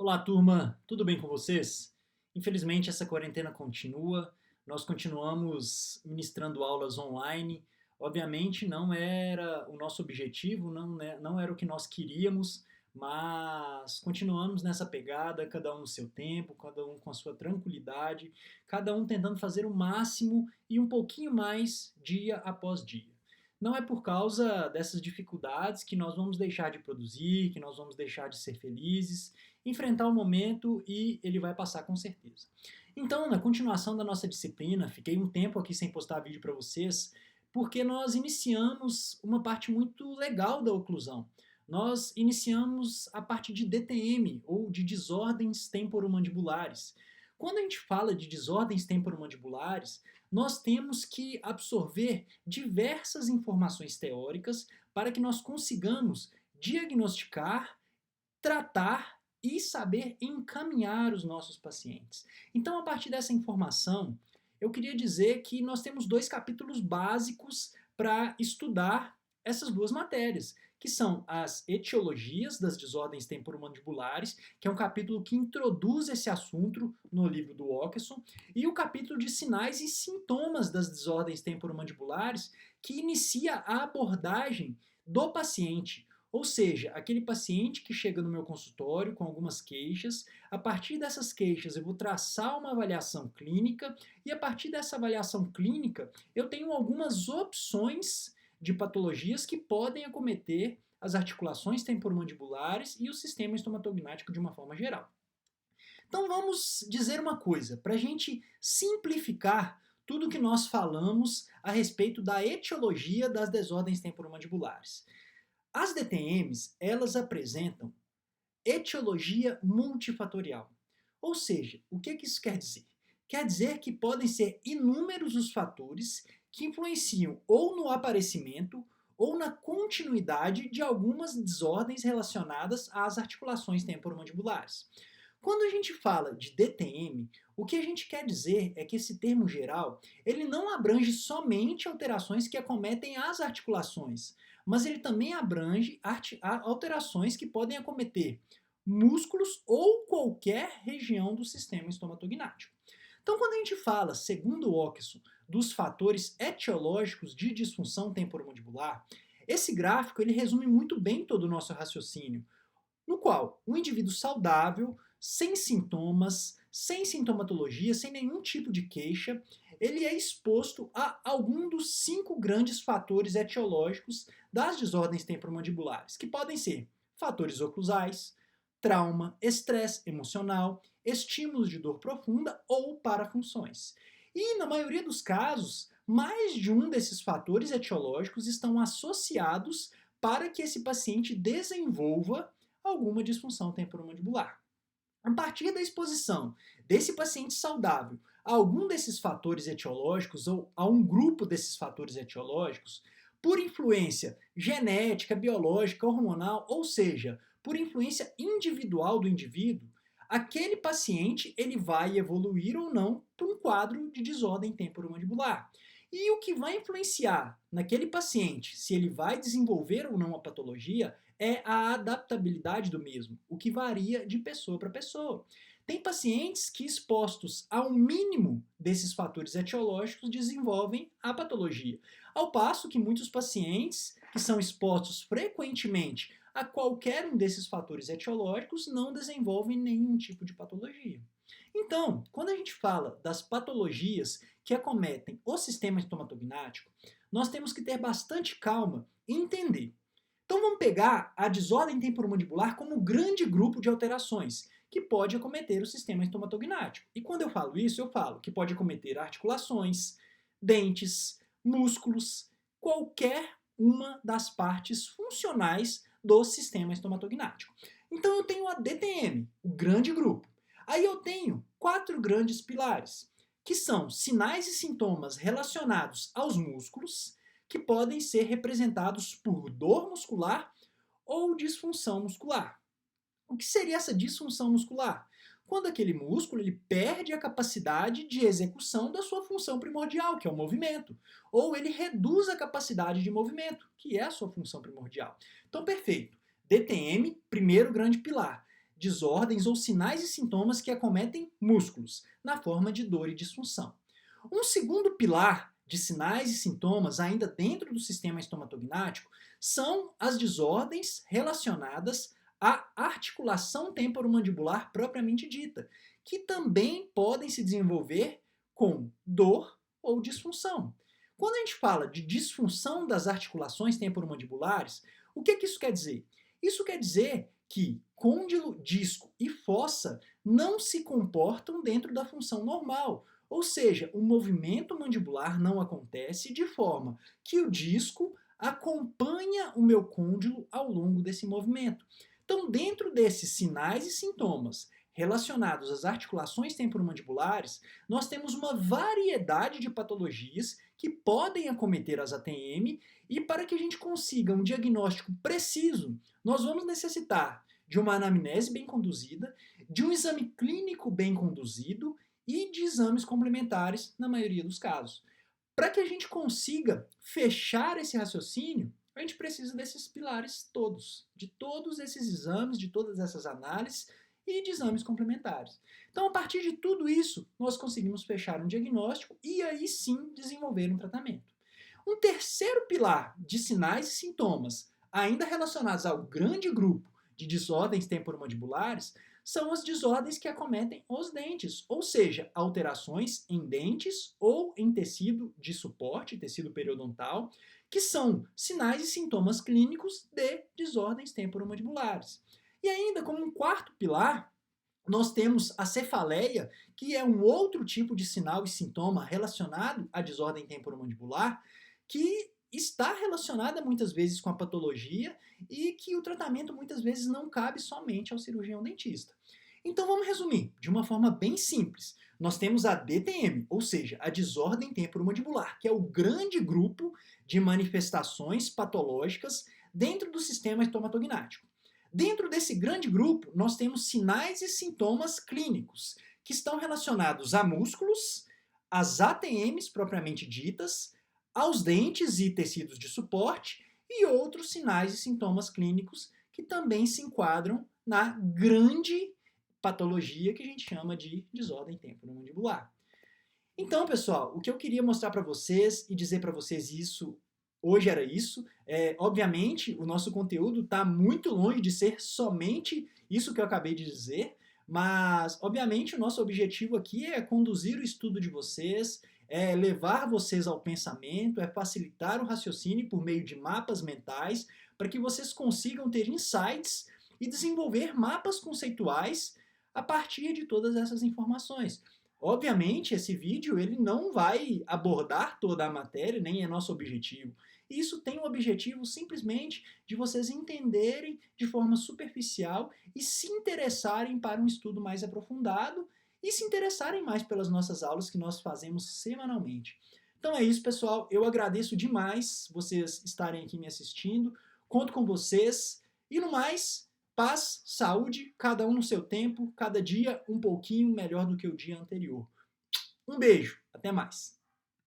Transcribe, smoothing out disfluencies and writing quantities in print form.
Olá, turma, tudo bem com vocês? Infelizmente, essa quarentena continua, nós continuamos ministrando aulas online. Obviamente, não era o nosso objetivo, não era o que nós queríamos, mas continuamos nessa pegada, cada um no seu tempo, cada um com a sua tranquilidade, cada um tentando fazer o máximo e um pouquinho mais dia após dia. Não é por causa dessas dificuldades que nós vamos deixar de produzir, que nós vamos deixar de ser felizes, enfrentar o momento e ele vai passar com certeza. Então, na continuação da nossa disciplina, fiquei um tempo aqui sem postar vídeo para vocês, porque nós iniciamos uma parte muito legal da oclusão. Nós iniciamos a parte de DTM, ou de desordens temporomandibulares. Quando a gente fala de desordens temporomandibulares, nós temos que absorver diversas informações teóricas para que nós consigamos diagnosticar, tratar e saber encaminhar os nossos pacientes. Então, a partir dessa informação, eu queria dizer que nós temos dois capítulos básicos para estudar essas duas matérias, que são as etiologias das desordens temporomandibulares, que é um capítulo que introduz esse assunto no livro do Walkerson, e o capítulo de sinais e sintomas das desordens temporomandibulares, que inicia a abordagem do paciente, ou seja, aquele paciente que chega no meu consultório com algumas queixas, a partir dessas queixas eu vou traçar uma avaliação clínica e a partir dessa avaliação clínica eu tenho algumas opções de patologias que podem acometer as articulações temporomandibulares e o sistema estomatognático de uma forma geral. Então vamos dizer uma coisa, para a gente simplificar tudo que nós falamos a respeito da etiologia das desordens temporomandibulares. As DTMs, elas apresentam etiologia multifatorial. Ou seja, o que isso quer dizer? Quer dizer que podem ser inúmeros os fatores que influenciam ou no aparecimento ou na continuidade de algumas desordens relacionadas às articulações temporomandibulares. Quando a gente fala de DTM, o que a gente quer dizer é que esse termo geral, ele não abrange somente alterações que acometem as articulações, mas ele também abrange alterações que podem acometer músculos ou qualquer região do sistema estomatognático. Então, quando a gente fala, segundo Walkerson, dos fatores etiológicos de disfunção temporomandibular, esse gráfico ele resume muito bem todo o nosso raciocínio, no qual um indivíduo saudável, sem sintomas, sem sintomatologia, sem nenhum tipo de queixa, ele é exposto a algum dos 5 grandes fatores etiológicos das desordens temporomandibulares, que podem ser fatores oclusais, trauma, estresse emocional, estímulos de dor profunda ou parafunções. E, na maioria dos casos, mais de um desses fatores etiológicos estão associados para que esse paciente desenvolva alguma disfunção temporomandibular. A partir da exposição desse paciente saudável a algum desses fatores etiológicos ou a um grupo desses fatores etiológicos, por influência genética, biológica, hormonal, ou seja, por influência individual do indivíduo, aquele paciente ele vai evoluir ou não para um quadro de desordem temporomandibular. E o que vai influenciar naquele paciente se ele vai desenvolver ou não a patologia é a adaptabilidade do mesmo, o que varia de pessoa para pessoa. Tem pacientes que, expostos ao mínimo desses fatores etiológicos, desenvolvem a patologia, ao passo que muitos pacientes que são expostos frequentemente a qualquer um desses fatores etiológicos não desenvolvem nenhum tipo de patologia. Então, quando a gente fala das patologias que acometem o sistema estomatognático, nós temos que ter bastante calma e entender. Então vamos pegar a desordem temporomandibular como um grande grupo de alterações que pode acometer o sistema estomatognático. E quando eu falo isso, eu falo que pode acometer articulações, dentes, músculos, qualquer uma das partes funcionais do sistema estomatognático. Então eu tenho a DTM, o grande grupo. Aí eu tenho 4 grandes pilares, que são sinais e sintomas relacionados aos músculos, que podem ser representados por dor muscular ou disfunção muscular. O que seria essa disfunção muscular? Quando aquele músculo ele perde a capacidade de execução da sua função primordial, que é o movimento, ou ele reduz a capacidade de movimento, que é a sua função primordial. Então, perfeito. DTM, primeiro grande pilar. desordens ou sinais e sintomas que acometem músculos, na forma de dor e disfunção. Um segundo pilar de sinais e sintomas, ainda dentro do sistema estomatognático, são as desordens relacionadas à articulação temporomandibular propriamente dita, que também podem se desenvolver com dor ou disfunção. Quando a gente fala de disfunção das articulações temporomandibulares, o que isso quer dizer? Isso quer dizer que côndilo, disco e fossa não se comportam dentro da função normal, ou seja, o movimento mandibular não acontece de forma que o disco acompanha o meu côndilo ao longo desse movimento. Então, dentro desses sinais e sintomas relacionados às articulações temporomandibulares, nós temos uma variedade de patologias que podem acometer as ATM e para que a gente consiga um diagnóstico preciso, nós vamos necessitar de uma anamnese bem conduzida, de um exame clínico bem conduzido e de exames complementares na maioria dos casos. Para que a gente consiga fechar esse raciocínio, a gente precisa desses pilares todos, de todos esses exames, de todas essas análises e de exames complementares. Então, a partir de tudo isso, nós conseguimos fechar um diagnóstico e aí sim desenvolver um tratamento. Um terceiro pilar de sinais e sintomas, ainda relacionados ao grande grupo de desordens temporomandibulares, são as desordens que acometem os dentes, ou seja, alterações em dentes ou em tecido de suporte, tecido periodontal, que são sinais e sintomas clínicos de desordens temporomandibulares. E ainda, como um quarto pilar, nós temos a cefaleia, que é um outro tipo de sinal e sintoma relacionado à desordem temporomandibular, que está relacionada muitas vezes com a patologia e que o tratamento muitas vezes não cabe somente ao cirurgião dentista. Então vamos resumir de uma forma bem simples. Nós temos a DTM, ou seja, a desordem temporomandibular, que é o grande grupo de manifestações patológicas dentro do sistema estomatognático. Dentro desse grande grupo, nós temos sinais e sintomas clínicos, que estão relacionados a músculos, às ATMs propriamente ditas, aos dentes e tecidos de suporte e outros sinais e sintomas clínicos que também se enquadram na grande patologia que a gente chama de desordem temporomandibular. Então, pessoal, o que eu queria mostrar para vocês e dizer para vocês isso hoje era isso. Obviamente, o nosso conteúdo está muito longe de ser somente isso que eu acabei de dizer, mas, obviamente, o nosso objetivo aqui é conduzir o estudo de vocês, é levar vocês ao pensamento, é facilitar o raciocínio por meio de mapas mentais, para que vocês consigam ter insights e desenvolver mapas conceituais a partir de todas essas informações. Obviamente, esse vídeo ele não vai abordar toda a matéria, nem é nosso objetivo. Isso tem o objetivo simplesmente de vocês entenderem de forma superficial e se interessarem para um estudo mais aprofundado e se interessarem mais pelas nossas aulas que nós fazemos semanalmente. Então é isso, pessoal. Eu agradeço demais vocês estarem aqui me assistindo. Conto com vocês. E no mais, paz, saúde, cada um no seu tempo, cada dia um pouquinho melhor do que o dia anterior. Um beijo, até mais.